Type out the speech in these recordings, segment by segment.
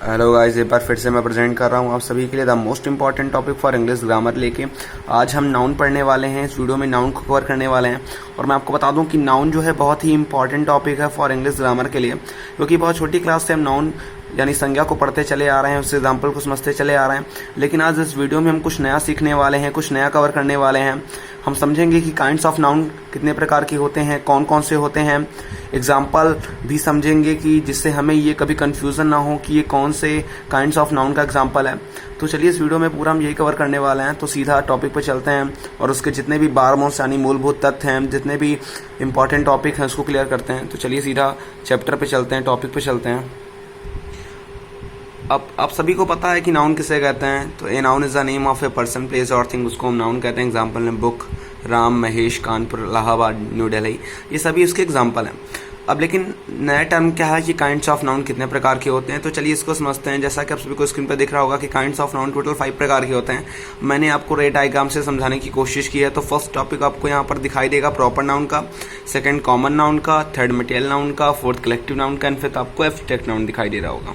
Hello guys, एक बार फिर से मैं प्रेजेंट कर रहा हूँ आप सभी के लिए the most important topic for English grammar लेके। आज हम नाउन पढ़ने वाले हैं। इस वीडियो में नाउन को कवर करने वाले हैं और मैं आपको बता दूं कि नाउन जो है बहुत ही इंपॉर्टेंट टॉपिक है फॉर इंग्लिश ग्रामर के लिए, क्योंकि बहुत छोटी क्लास से हम नाउन यानी संज्ञा को पढ़ते चले आ रहे हैं, उससे एग्जाम्पल को समझते चले आ रहे हैं। लेकिन आज इस वीडियो में हम कुछ नया सीखने वाले हैं, कुछ नया कवर करने वाले हैं। हम समझेंगे कि काइंड्स ऑफ नाउन कितने प्रकार के होते हैं, कौन कौन से होते हैं, एग्जाम्पल भी समझेंगे कि जिससे हमें ये कभी कंफ्यूजन ना हो कि ये कौन से काइंड्स ऑफ नाउन का एग्जाम्पल है। तो चलिए इस वीडियो में पूरा हम यही कवर करने वाले हैं। तो सीधा टॉपिक पे चलते हैं और उसके जितने भी बारमोस्ट यानी मूलभूत तथ्य हैं, जितने भी इंपॉर्टेंट टॉपिक हैं उसको क्लियर करते हैं। तो चलिए सीधा चैप्टर पे चलते हैं, टॉपिक पे चलते हैं। अब आप सभी को पता है कि नाउन किसे कहते हैं। तो a noun is the name of a person, place और थिंग, उसको हम नाउन कहते हैं। एग्जाम्पल में बुक, राम, महेश, कानपुर, इलाहाबाद, न्यू दिल्ली, ये सभी उसके एग्जाम्पल हैं। अब लेकिन नया टर्म क्या है कि काइंड्स ऑफ नाउन कितने प्रकार के होते हैं। तो चलिए इसको समझते हैं। जैसा कि आप सभी को स्क्रीन पर दिख रहा होगा कि काइंड्स ऑफ नाउन टोटल 5 प्रकार के होते हैं। मैंने आपको रे डायग्राम से समझाने की कोशिश की है। तो फर्स्ट टॉपिक आपको यहाँ पर दिखाई देगा प्रॉपर नाउन का, सेकंड कॉमन नाउन का, थर्ड मटेरियल नाउन का, फोर्थ कलेक्टिव नाउन का, एंड फिफ्थ आपको एब्स्ट्रैक्ट नाउन दिखाई दे रहा होगा।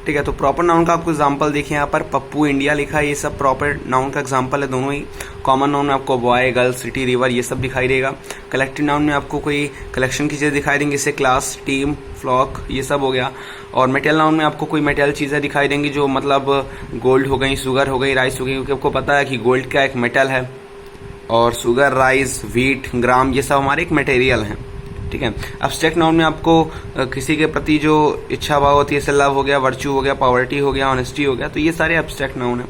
ठीक है, तो प्रॉपर नाउन का आपको एग्जांपल देखिए, यहाँ पर पप्पू, इंडिया लिखा है, ये सब प्रॉपर नाउन का एग्जांपल है दोनों ही। कॉमन नाउन में आपको बॉय, गर्ल, सिटी, रिवर ये सब दिखाई देगा। कलेक्टिव नाउन में आपको कोई कलेक्शन की चीज़ें दिखाई देंगी, जैसे क्लास, टीम, फ्लॉक, ये सब हो गया। और मेटेरियल नाउन में आपको कोई मेटेरियल चीज़ें दिखाई देंगी जो मतलब गोल्ड हो गई, शुगर हो गई, राइस हो गई, क्योंकि आपको पता है कि गोल्ड का एक मेटल है और शुगर, राइस, व्हीट, ग्राम ये सब हमारे एक मटेरियल हैं। ठीक है। एब्स्ट्रैक्ट नाउन में आपको किसी के प्रति जो इच्छा भाव होती है, जैसे लव हो गया, वर्च्यू हो गया, पॉवर्टी हो गया, ऑनेस्टी हो गया, तो ये सारे एब्स्ट्रैक्ट नाउन है।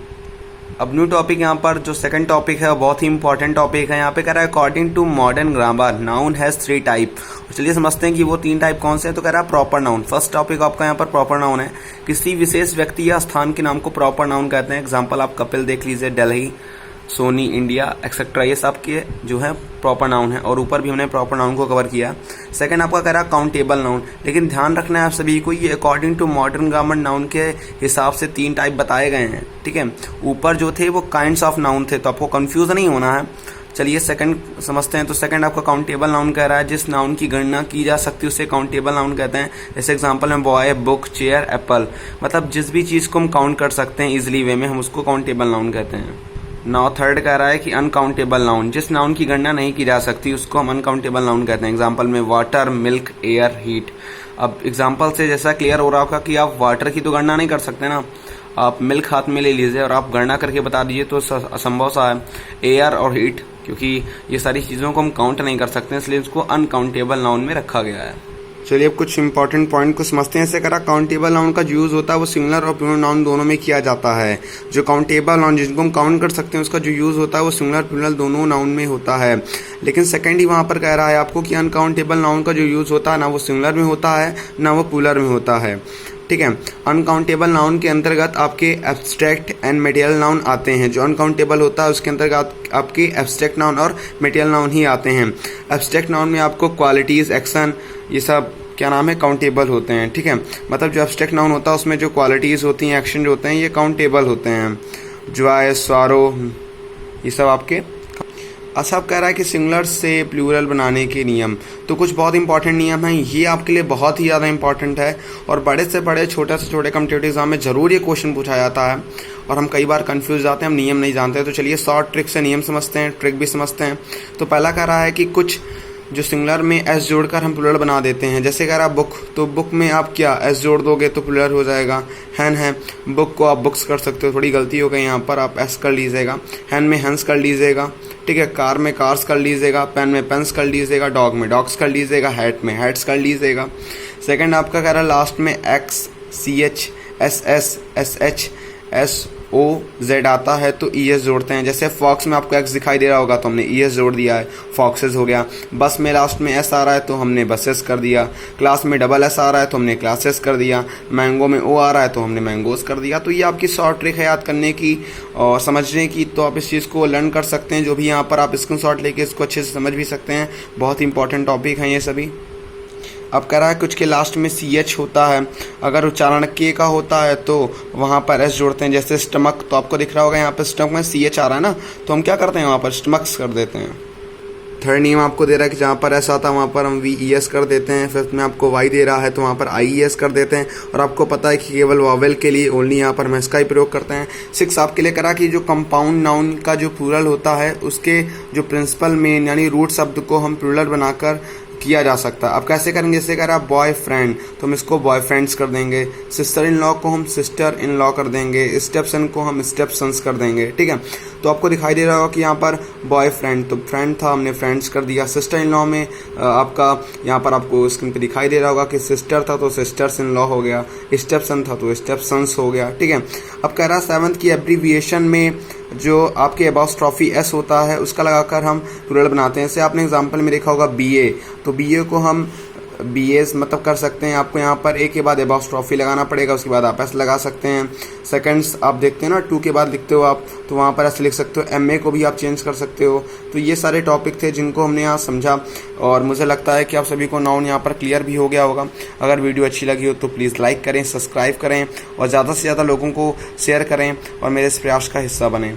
अब न्यू टॉपिक यहाँ पर जो सेकंड टॉपिक है वो बहुत ही इंपॉर्टेंट टॉपिक है। यहाँ पे कह रहा है according to modern grammar noun has 3 type. चलिए समझते हैं कि वो 3 टाइप कौन से हैं। तो कह रहा है प्रॉपर नाउन। फर्स्ट टॉपिक आपका यहाँ पर प्रॉपर नाउन है। किसी विशेष व्यक्ति या स्थान के नाम को प्रॉपर नाउन कहते हैं। एग्जाम्पल आप कपिल देख लीजिए, दिल्ली, सोनी, इंडिया, एक्सेट्रा, ये सब के जो है प्रॉपर नाउन है। और ऊपर भी हमने प्रॉपर नाउन को कवर किया। सेकंड आपका कह रहा है काउंटेबल नाउन, लेकिन ध्यान रखना है आप सभी को, ये according to modern grammar noun के हिसाब से 3 टाइप बताए गए हैं। ठीक है, ऊपर जो थे वो काइंड्स ऑफ नाउन थे, तो आपको कंफ्यूज नहीं होना है। चलिए सेकंड समझते हैं। तो सेकंड आपका काउंटेबल नाउन कह रहा है जिस नाउन की गणना की जा सकती है उसे काउंटेबल नाउन कहते हैं। जैसे एग्जांपल में बॉय, बुक, चेयर, एप्पल, मतलब जिस भी चीज़ को हम काउंट कर सकते हैं इजिली वे में, हम उसको काउंटेबल नाउन कहते हैं। नाउ थर्ड कह रहा है कि अनकाउंटेबल नाउन, जिस नाउन की गणना नहीं की जा सकती उसको हम अनकाउंटेबल नाउन कहते हैं। एग्जांपल में वाटर, मिल्क, एयर, हीट। अब एग्जांपल से जैसा क्लियर हो रहा होगा कि आप वाटर की तो गणना नहीं कर सकते ना। आप मिल्क हाथ में ले लीजिए और आप गणना करके बता दीजिए तो असंभव सा है। एयर और हीट, क्योंकि ये सारी चीज़ों को हम काउंट नहीं कर सकते, इसलिए इसको अनकाउंटेबल नाउन में रखा गया है। चलिए अब कुछ इंपॉर्टेंट पॉइंट को समझते हैं। ऐसे करा काउंटेबल नाउन का जो यूज होता है वो सिंगुलर और प्लूरल नाउन दोनों में किया जाता है। जो काउंटेबल नाउन जिनको हम काउंट कर सकते हैं उसका जो यूज होता है वो सिंगुलर प्लूरल दोनों नाउन में होता है। लेकिन सेकंड ही वहाँ पर कह रहा है आपको कि अनकाउंटेबल नाउन का जो यूज होता है ना वो सिंगुलर में होता है ना वो प्लूरल में होता है। ठीक है, अनकाउंटेबल नाउन के अंतर्गत आपके एब्स्ट्रैक्ट एंड मटेरियल नाउन आते हैं। जो अनकाउंटेबल होता है उसके अंतर्गत आपके एब्स्ट्रैक्ट नाउन और मटेरियल नाउन ही आते हैं। एब्स्ट्रैक्ट नाउन में आपको क्वालिटीज, एक्शन, ये सब क्या नाम है, काउंटेबल होते हैं। ठीक है, मतलब जो एब्स्ट्रैक्ट नाउन होता है उसमें जो क्वालिटीज होती हैं, एक्शन जो होते हैं, ये काउंटेबल होते हैं। जॉय, स्वारो, ये सब आपके। अच्छा, अब कह रहा है कि सिंगुलर से प्लूरल बनाने के नियम। तो कुछ बहुत इंपॉर्टेंट नियम हैं, ये आपके लिए बहुत ही ज़्यादा इंपॉर्टेंट है और बड़े से बड़े, छोटे से छोटे कॉम्पिटिटिव एग्जाम में जरूर ये क्वेश्चन पूछा जाता है और हम कई बार कंफ्यूज जाते हैं, हम नियम नहीं जानते। तो चलिए शॉर्ट ट्रिक से नियम समझते हैं, ट्रिक भी समझते हैं। तो पहला कह रहा है कि कुछ जो सिंगुलर में एस जोड़कर हम प्लूरल बना देते हैं। जैसे कह रहा बुक, तो बुक में आप क्या एस जोड़ दोगे तो प्लूरल हो जाएगा। हैन है, बुक को आप बुक्स कर सकते हो, थोड़ी गलती हो गई यहाँ पर, आप एस कर लीजिएगा। हैन में हैंस कर लीजिएगा। ठीक है, कार में कार्स कर लीजिएगा, पेन में पेन्स कर लीजिएगा, डॉग में डॉग्स कर लीजिएगा, हैट में हैट्स कर लीजिएगा। सेकंड आपका कह रहा है लास्ट में X, C H, S S, S H, S O Z आता है तो ई एस जोड़ते हैं। जैसे फॉक्स में आपको एक्स दिखाई दे रहा होगा तो हमने ई एस जोड़ दिया है, फॉक्सेस हो गया। बस में लास्ट में एस आ रहा है तो हमने बसेस कर दिया। क्लास में डबल एस आ रहा है तो हमने क्लासेस कर दिया। मैंगो में ओ आ रहा है तो हमने मैंगोज कर दिया। तो ये आपकी शॉर्ट ट्रिक है याद करने की और समझने की, तो आप इस चीज़ को लर्न कर सकते हैं। जो भी यहाँ पर आप स्क्रीनशॉट लेके इसको अच्छे से समझ भी सकते हैं, बहुत इंपॉर्टेंट टॉपिक हैं ये सभी। अब कह रहा है कुछ के लास्ट में सी एच होता है, अगर उच्चारण के का होता है तो वहाँ पर एस जोड़ते हैं। जैसे स्टमक, तो आपको दिख रहा होगा यहाँ पर स्टमक में सी एच आ रहा है ना, तो हम क्या करते हैं वहाँ पर स्टमक्स कर देते हैं। थर्ड नेम आपको दे रहा है कि जहाँ पर ऐसा था वहाँ पर हम VES कर देते हैं। फिफ्थ में आपको Y दे रहा है तो वहाँ पर IES कर देते हैं, और आपको पता है कि केवल वॉवेल के लिए ओनली यहाँ पर हम इसका ही प्रयोग करते हैं। 6 आपके लिए करा कि जो कंपाउंड नाउन का जो प्लूरल होता है उसके जो प्रिंसिपल मेन यानी रूट शब्द को हम प्लूरल बनाकर किया जा सकता है। अब कैसे करेंगे, जैसे करा बॉय फ्रेंड तो हम इसको बॉयफ्रेंड्स कर देंगे, सिस्टर इन लॉ को हम सिस्टर इन लॉ कर देंगे, स्टेप सन को हम स्टेप सन्स कर देंगे। ठीक है, तो आपको दिखाई दे रहा होगा कि यहाँ पर बॉय फ्रेंड तो फ्रेंड था, हमने फ्रेंड्स कर दिया। सिस्टर इन लॉ में आपका यहाँ पर आपको स्क्रीन पे दिखाई दे रहा होगा कि सिस्टर था तो सिस्टर्स इन लॉ हो गया, स्टेप सन था तो स्टेप सन्स हो गया। ठीक है, अब कह रहा 7th की एब्रीविएशन में जो आपके अपोस्ट्रोफी S होता है उसका लगाकर हम प्लूरल बनाते हैं। जैसे आपने एग्जांपल में देखा होगा BA, तो BA को हम BAs मतलब कर सकते हैं। आपको यहाँ पर A के बाद अपोस्ट्रोफी लगाना पड़ेगा, उसके बाद आप S लगा सकते हैं। सेकंड्स आप देखते हैं ना 2 के बाद लिखते हो आप, तो वहाँ पर ऐसे लिख सकते हो। MA को भी आप चेंज कर सकते हो। तो ये सारे टॉपिक थे जिनको हमने यहाँ समझा, और मुझे लगता है कि आप सभी को नाउन यहाँ पर क्लियर भी हो गया होगा। अगर वीडियो अच्छी लगी हो तो प्लीज़ लाइक करें, सब्सक्राइब करें और ज़्यादा से ज़्यादा लोगों को शेयर करें और मेरे इस प्रयास का हिस्सा बनें।